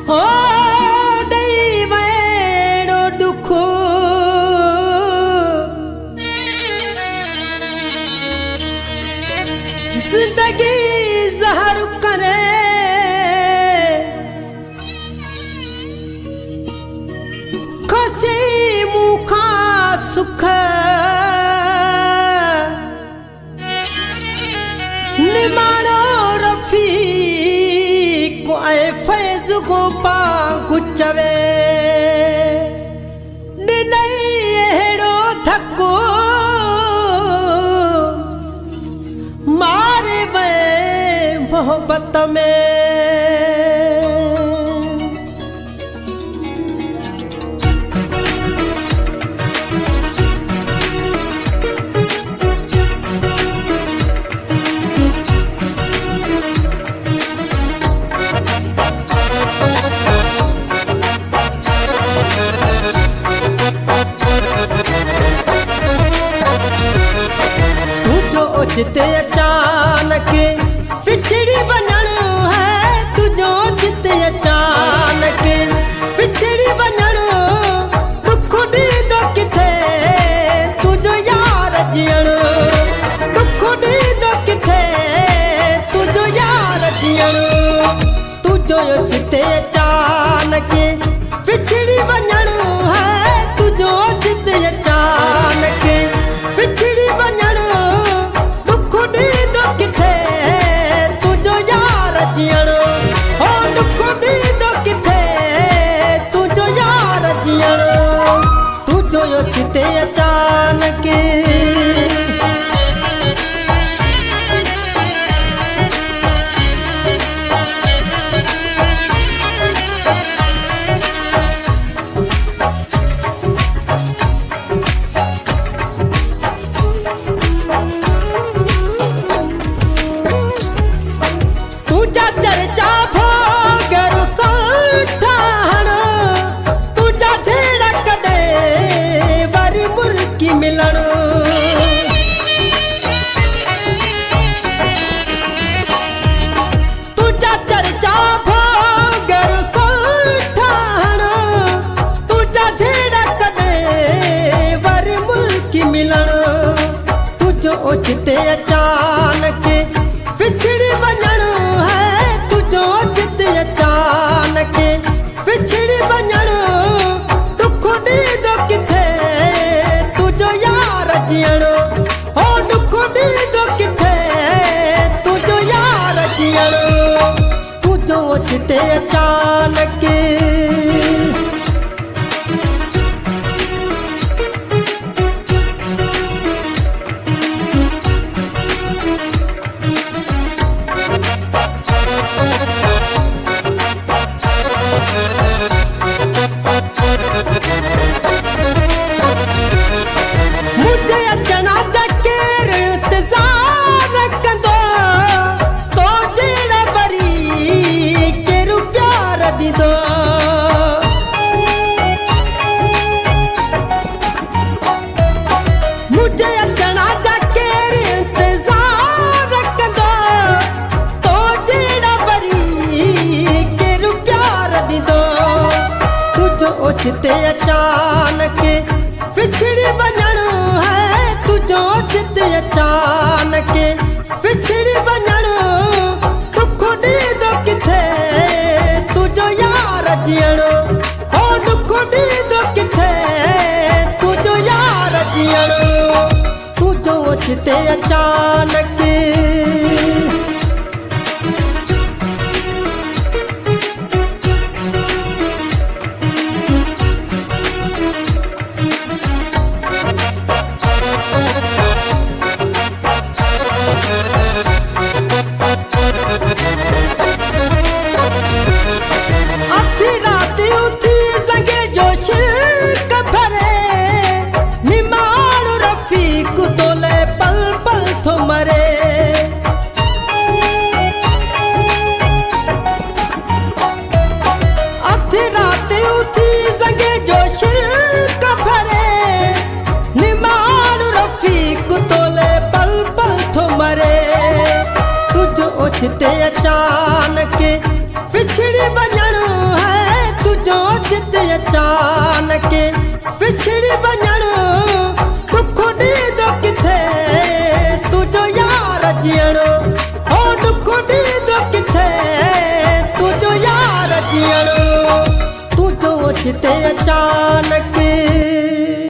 हो ॾेई वेड़ो ॾुखो ज़िंदगी ज़हर करे खसी मूंखा सुख निमाणो रफ़ीक ऐं फैज़ को पांगु चवे ॾिनई अहिड़ो धको मारे वे मोहब्बत में जिते अचानक पिछड़ी वञणो है तुझो जिते अचानक पिछड़ी वञणो दुख ॾींदो किथे तुझो यार जीअणो दुख ॾींदो किथे तुझो यार जीअणो तुझो जिते अचानक पिछड़ी वञणो है तुझो जिते अचानक पिछड़ी वञणो चिते अचानक तुझा चर्चा भोगरो संठान तुझा झेड़ा कदे वरी मुर्की मिलणो तुझा चर्चा भोगरो संठान तुझा झेड़ा कदे वरी मुर्की मिलणो तुझो ओचिते अचानक पिछड़ी वञणो है तुझो जिते अचानक पिछड़ी वञणो दुख ॾींदो किथे तुझो यार जीअणो हो दुख ॾींदो किथे तुझो यार जीअणो तुझो जिते अचानक मुझे अचना केर इंतज़ार कंदो तो जहिड़ा वरी केरु प्यार ॾींदो मुझे अचना केर इंतज़ार कंदो तो जहिड़ा वरी केरु प्यार ॾींदो तुझो ओचिते अचानक पिछड़ी वञणो है तुझो जिते अचानक पिछड़ी वञणो दुख ॾींदो किथे तुझो यार जीअणो हो दुख ॾींदो किथे तुझो यार जीअणो तुझो जिते अचानक अधी रात उथी संगे जो शिरक भरे निमाणो रफ़ीक तोले पल पल थो मरे अधी रात उथी संगे जो शिरक भरे निमाणो रफ़ीक तोले पल पल थो मरे तुझो ओचिते अचानक पिछड़ी वञणो है अचानक विछड़ी वञण दुख ॾींदो किथे तुंहिंजो यार जीअणो हो दुख ॾींदो किथे तुंहिंजो यार जीअणो तुंहिंजो अचिते अचानक